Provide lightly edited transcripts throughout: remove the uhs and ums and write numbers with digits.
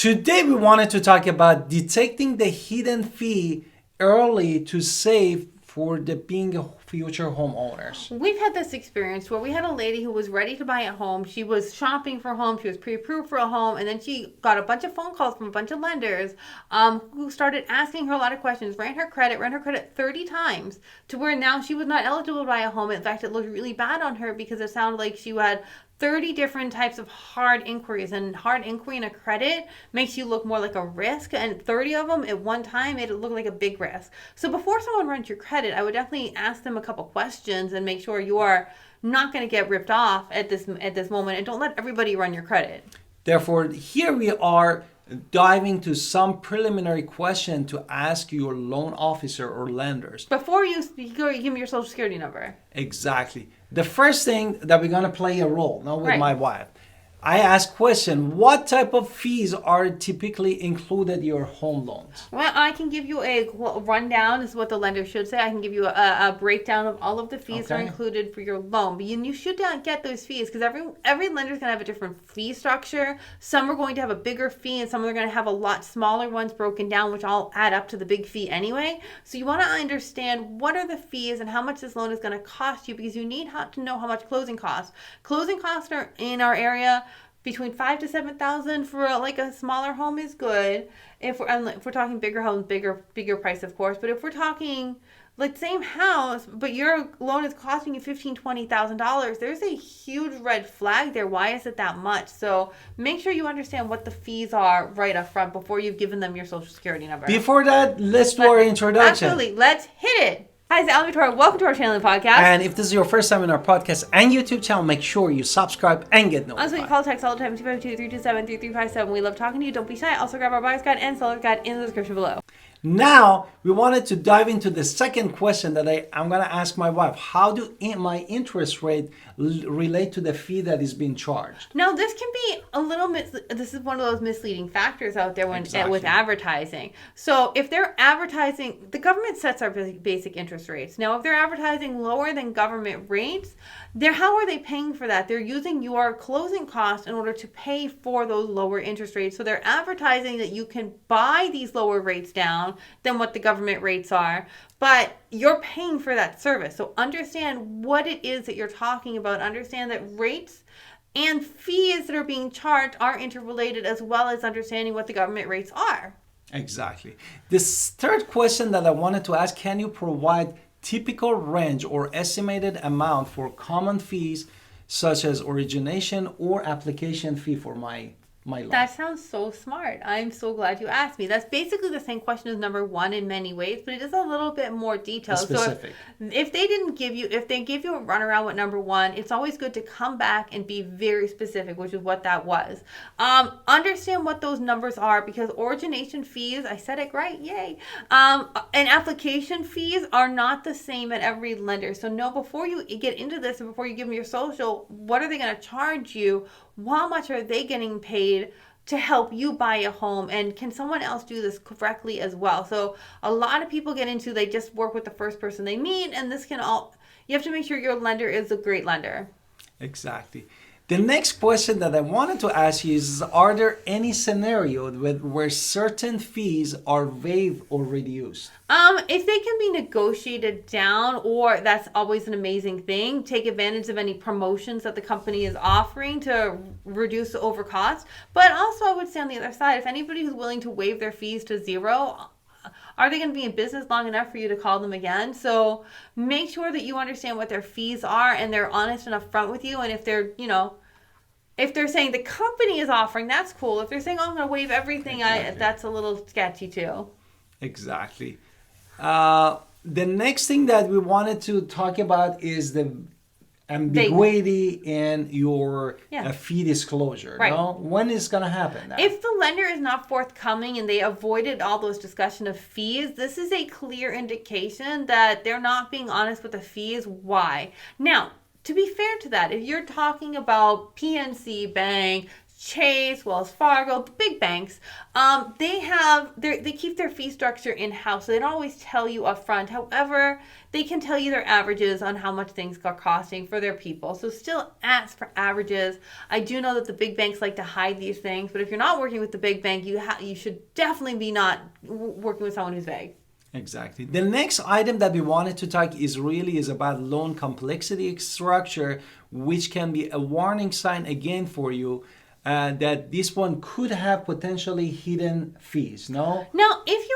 Today we wanted to talk about detecting the hidden fee early to save for the being a future homeowners. We've had this experience where we had a lady who was ready to buy a home. She was shopping for a home. She was pre-approved for a home. And then she got a bunch of phone calls from a bunch of lenders who started asking her a lot of questions, ran her credit 30 times to where now she was not eligible to buy a home. In fact, it looked really bad on her because it sounded like she had 30 different types of hard inquiries, and hard inquiry in a credit makes you look more like a risk, and 30 of them at one time made it look like a big risk. So before someone runs your credit, I would definitely ask them a couple questions and make sure you are not going to get ripped off at this moment, and don't let everybody run your credit. Therefore, here we are diving to some preliminary question to ask your loan officer or lenders. Before you go, you give me your social security number. Exactly. The first thing that we're going to play a role now with Right. my wife. I ask question, what type of fees are typically included in your home loans? Well, I can give you a rundown, is what the lender should say. I can give you a breakdown of all of the fees that are included for your loan. But you should not get those fees because every lender is going to have a different fee structure. Some are going to have a bigger fee and some are going to have a lot smaller ones broken down, which all add up to the big fee anyway. So you want to understand what are the fees and how much this loan is going to cost you, because you need to know how much closing costs. Closing costs are in our area between $5,000 to $7,000 for like a smaller home is good. If we're talking bigger homes, bigger price, of course. But if we're talking like same house, but your loan is costing you $15,000, $20,000, there's a huge red flag there. Why is it that much? So make sure you understand what the fees are right up front before you've given them your social security number. Before that, let's do our introduction. Absolutely, let's hit it. Hi, it's Alan Victoria. Welcome to our channel and podcast. And if this is your first time in our podcast and YouTube channel, make sure you subscribe and get notified. Also, you can call text all the time, 252-327-3357. We love talking to you. Don't be shy. Also, grab our buyer's guide and seller's guide in the description below. Now, we wanted to dive into the second question that I'm going to ask my wife. How do my interest rate relate to the fee that is being charged? Now, this can be a little this is one of those misleading factors out there with advertising. So if they're advertising, the government sets our basic interest rates. Now, if they're advertising lower than government rates, how are they paying for that? They're using your closing costs in order to pay for those lower interest rates. So they're advertising that you can buy these lower rates down than what the government rates are, but you're paying for that service. So understand what it is that you're talking about. Understand that rates and fees that are being charged are interrelated, as well as understanding what the government rates are. Exactly. This third question that I wanted to ask, can you provide typical range or estimated amount for common fees such as origination or application fee for my loan? That sounds so smart. I'm so glad you asked me. That's basically the same question as number one in many ways, but it is a little bit more detailed. Specific. So if they give you a runaround with number one, it's always good to come back and be very specific, which is what that was. Understand what those numbers are, because origination fees, I said it right, yay. And application fees are not the same at every lender. So know before you get into this and before you give them your social, what are they going to charge you? How much are they getting paid to help you buy a home? And can someone else do this correctly as well? So a lot of people get into, they just work with the first person they meet, and you have to make sure your lender is a great lender. Exactly. The next question that I wanted to ask you is, are there any scenario where certain fees are waived or reduced? If they can be negotiated down, or that's always an amazing thing, take advantage of any promotions that the company is offering to reduce the over cost. But also, I would say on the other side, if anybody who's willing to waive their fees to zero, are they going to be in business long enough for you to call them again? So make sure that you understand what their fees are and they're honest and upfront with you. And if they're saying the company is offering, that's cool. If they're saying, oh, I'm going to waive everything, exactly, that's a little sketchy too. Exactly. The next thing that we wanted to talk about is the ambiguity in your fee disclosure. Right. No? When is going to happen now? If the lender is not forthcoming and they avoided all those discussion of fees, this is a clear indication that they're not being honest with the fees. Why? Now, to be fair to that, if you're talking about PNC Bank, Chase, Wells Fargo, the big banks, they keep their fee structure in-house, so they don't always tell you up front. However, they can tell you their averages on how much things are costing for their people. So still ask for averages. I do know that the big banks like to hide these things, but if you're not working with the big bank, you should definitely be not working with someone who's vague. Exactly. The next item that we wanted to talk is about loan complexity structure, which can be a warning sign again for you that this one could have potentially hidden fees. No. Now, if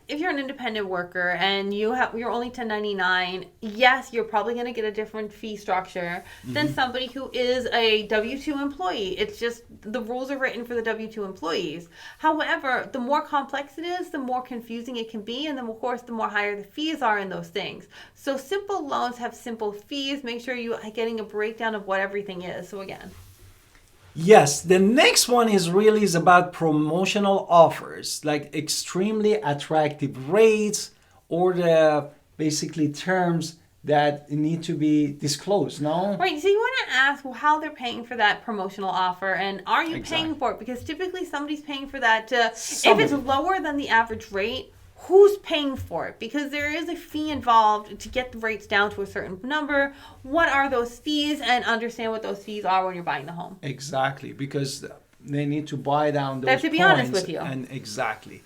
you're an independent worker and you're only 1099, yes, you're probably going to get a different fee structure than somebody who is a W-2 employee. It's just the rules are written for the W-2 employees. However, the more complex it is, the more confusing it can be, and then of course, the more higher the fees are in those things. So simple loans have simple fees. Make sure you are getting a breakdown of what everything is. So again. Yes, the next one is about promotional offers, like extremely attractive rates or the basically terms that need to be disclosed, no? Right, so you want to ask how they're paying for that promotional offer, and are you paying for it? Because typically somebody's paying for that. If it's lower than the average rate, who's paying for it? Because there is a fee involved to get the rates down to a certain number. What are those fees? And understand what those fees are when you're buying the home. Exactly, because they need to buy down those They have to be honest with you. And exactly.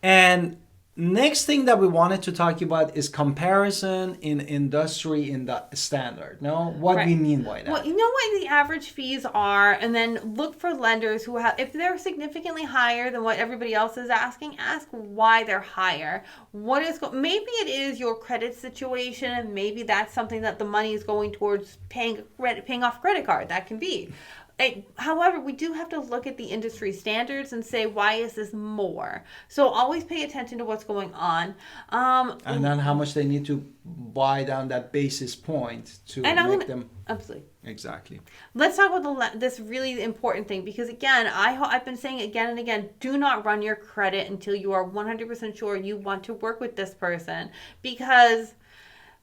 And next thing that we wanted to talk about is comparison in industry in the standard. No, what we mean by that? Well, you know what the average fees are, and then look for lenders who have, if they're significantly higher than what everybody else is asking, ask why they're higher. Maybe it is your credit situation, and maybe that's something that the money is going towards paying off credit card. That can be. However, we do have to look at the industry standards and say, why is this more? So always pay attention to what's going on. And then how much they need to buy down that basis point to make them. Absolutely. Exactly. Let's talk about this really important thing, because again, I've been saying again and again, do not run your credit until you are 100% sure you want to work with this person, because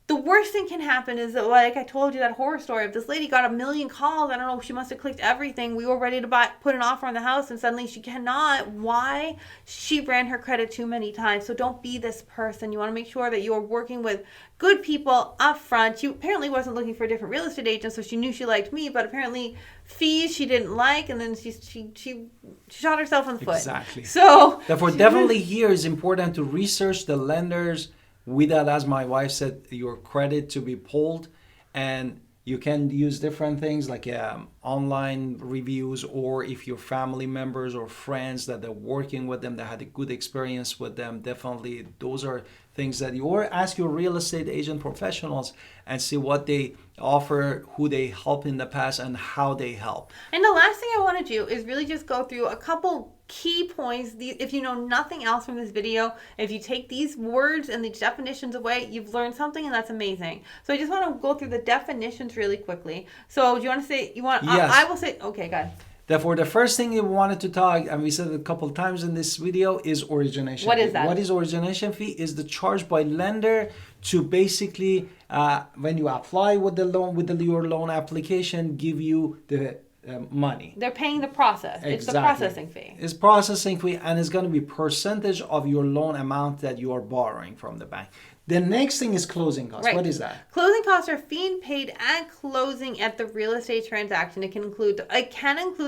the worst thing can happen is that, like I told you, that horror story of this lady got 1 million calls. I don't know, she must have clicked everything. We were ready to put an offer on the house, and suddenly she cannot. Why? She ran her credit too many times. So don't be this person. You want to make sure that you're working with good people up front. She apparently wasn't looking for a different real estate agent, so she knew she liked me, but apparently fees she didn't like, and then she shot herself in the foot. Exactly. So therefore, definitely here is important to research the lenders. Without, as my wife said, your credit to be pulled, and you can use different things like online reviews, or if your family members or friends that are working with them that had a good experience with them, definitely those are things that you, or ask your real estate agent professionals and see what they offer, who they help in the past, and how they help. And the last thing I want to do is really just go through a couple key points. If you know nothing else from this video, if you take these words and these definitions away, you've learned something, and that's amazing. So I just want to go through the definitions really quickly. So do you want to say, yes. I will say, okay, go ahead. Therefore, the first thing you wanted to talk, and we said it a couple of times in this video, is origination fee. What is that? What is origination fee? Is the charge by lender to basically, when you apply with the loan, your loan application, give you the money. They're paying the process. Exactly. It's the processing fee. It's processing fee, and it's going to be percentage of your loan amount that you are borrowing from the bank. The next thing is closing costs. Right. What is that? Closing costs are fee paid at closing at the real estate transaction. It can include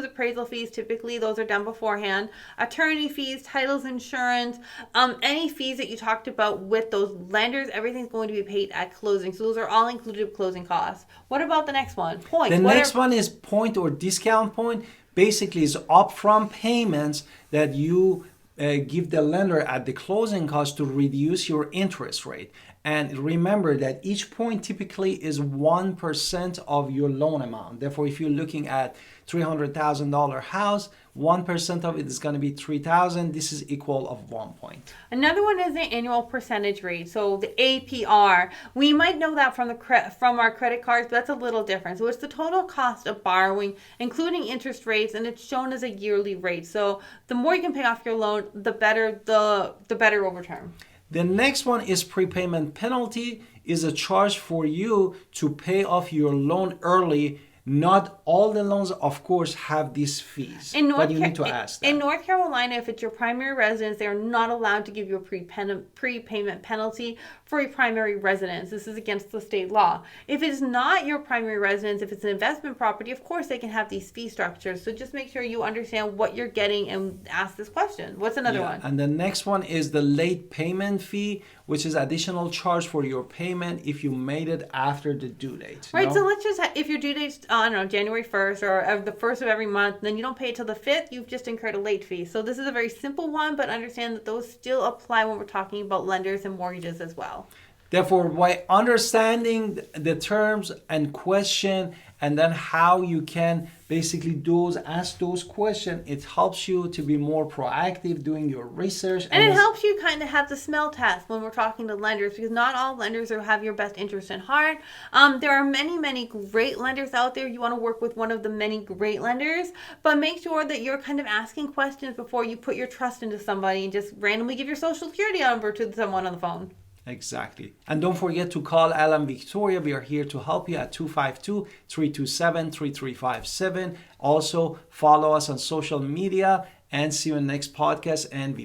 appraisal fees. Typically, those are done beforehand. Attorney fees, titles, insurance, any fees that you talked about with those lenders, everything's going to be paid at closing. So those are all included with closing costs. What about the next one? Points. The next one is point or discount point. Basically, is upfront payments that you give the lender at the closing cost to reduce your interest rate. And remember that each point typically is 1% of your loan amount. Therefore, if you're looking at $300,000 house, 1% of it is going to be $3,000. This is equal of 1 point. Another one is the annual percentage rate. So the APR, we might know that from our credit cards, but that's a little different. So it's the total cost of borrowing, including interest rates, and it's shown as a yearly rate. So the more you can pay off your loan, the better over term. The next one is prepayment penalty, is a charge for you to pay off your loan early Not all the loans, of course, have these fees, but you need to ask that. In North Carolina, if it's your primary residence, they're not allowed to give you a prepayment penalty for a primary residence. This is against the state law. If it's not your primary residence, if it's an investment property, of course they can have these fee structures. So just make sure you understand what you're getting and ask this question. What's another one? And the next one is the late payment fee, which is additional charge for your payment if you made it after the due date. Right, so let's just, if your due date's, I don't know, January 1st or the 1st of every month, then you don't pay it till the 5th, you've just incurred a late fee. So this is a very simple one, but understand that those still apply when we're talking about lenders and mortgages as well. Therefore, by understanding the terms and question, and then how you can basically ask those questions, it helps you to be more proactive doing your research. And it helps you kind of have the smell test when we're talking to lenders, because not all lenders have your best interest in heart. There are many, many great lenders out there. You want to work with one of the many great lenders, but make sure that you're kind of asking questions before you put your trust into somebody and just randomly give your social security number to someone on the phone. Exactly. And don't forget to call Alan Victoria. We are here to help you at 252-327-3357. Also, follow us on social media and see you in the next podcast and video.